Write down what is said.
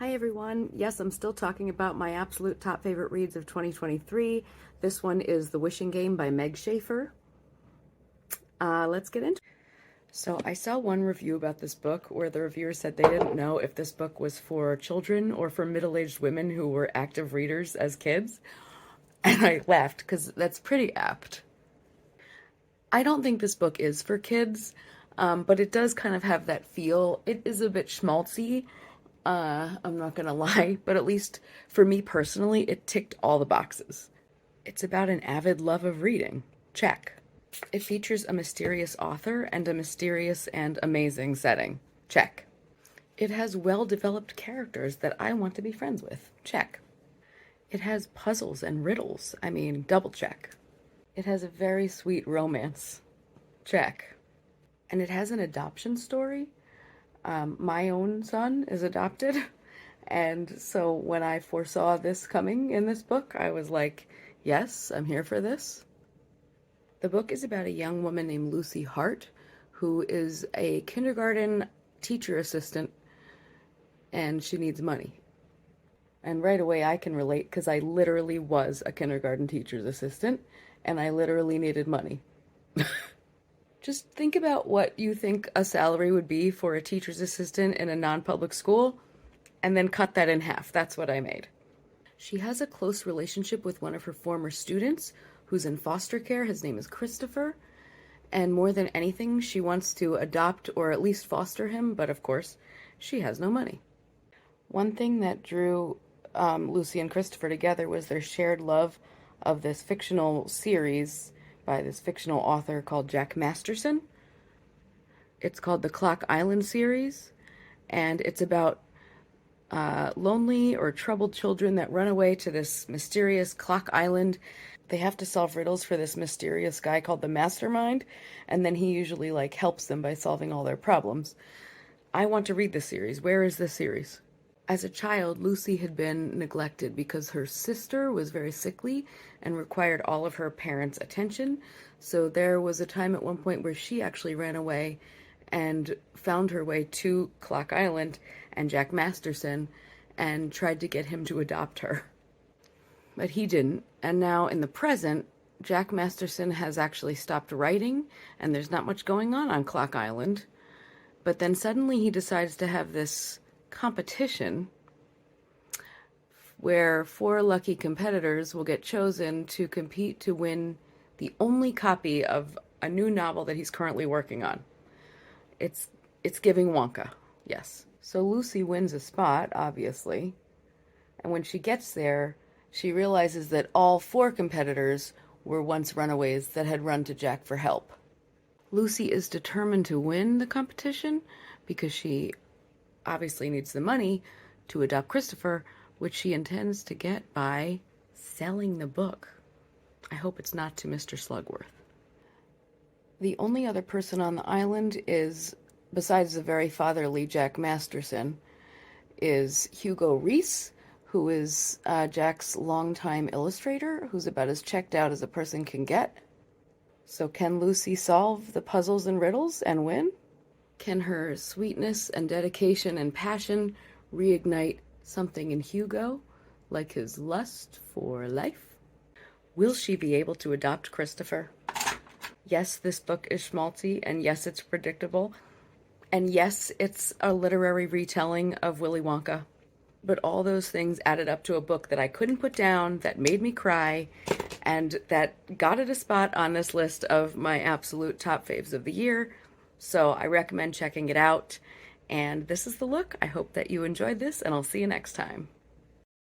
Hi everyone. Yes, I'm still talking about my absolute top favorite reads of 2023. This one is The Wishing Game by Meg Shaffer. Let's get into it. So I saw one review about this book where the reviewer said they didn't know if this book was for children or for middle-aged women who were active readers as kids. And I laughed because that's pretty apt. I don't think this book is for kids, but it does kind of have that feel. It is a bit schmaltzy. I'm not gonna lie, but at least for me personally, it ticked all the boxes. It's about an avid love of reading. Check. It features a mysterious author and a mysterious and amazing setting. Check. It has well-developed characters that I want to be friends with. Check. It has puzzles and riddles. I mean, double check. It has a very sweet romance. Check. And it has an adoption story. My own son is adopted, and so when I foresaw this coming in this book, I was like, yes, I'm here for this. The book is about a young woman named Lucy Hart, who is a kindergarten teacher assistant, and she needs money. And right away I can relate because I literally was a kindergarten teacher's assistant, and I literally needed money. Just think about what you think a salary would be for a teacher's assistant in a non-public school, and then cut that in half. That's what I made. She has a close relationship with one of her former students who's in foster care. His name is Christopher. And more than anything, she wants to adopt or at least foster him, but of course, she has no money. One thing that drew Lucy and Christopher together was their shared love of this fictional series by this fictional author called Jack Masterson. It's called the Clock Island series, and it's about lonely or troubled children that run away to this mysterious Clock Island. They have to solve riddles for this mysterious guy called the Mastermind, and then he usually helps them by solving all their problems. I want to read this series. Where is this series? As a child, Lucy had been neglected because her sister was very sickly and required all of her parents' attention. So there was a time at one point where she actually ran away and found her way to Clock Island and Jack Masterson and tried to get him to adopt her. But he didn't. And now in the present, Jack Masterson has actually stopped writing and there's not much going on Clock Island. But then suddenly he decides to have this competition where 4 lucky competitors will get chosen to compete to win the only copy of a new novel that he's currently working on. It's giving Wonka, yes. So Lucy wins a spot, obviously, and when she gets there, she realizes that all 4 competitors were once runaways that had run to Jack for help. Lucy is determined to win the competition because she obviously needs the money to adopt Christopher, which she intends to get by selling the book. I hope it's not to Mr. Slugworth. The only other person on the island is, besides the very fatherly Jack Masterson, is Hugo Reese, who is Jack's longtime illustrator, who's about as checked out as a person can get. So can Lucy solve the puzzles and riddles and win? Can her sweetness and dedication and passion reignite something in Hugo, like his lust for life? Will she be able to adopt Christopher? Yes, this book is schmaltzy, and yes, it's predictable, and yes, it's a literary retelling of Willy Wonka. But all those things added up to a book that I couldn't put down, that made me cry, and that got it a spot on this list of my absolute top faves of the year. So I recommend checking it out. And this is the look. I hope that you enjoyed this, and I'll see you next time.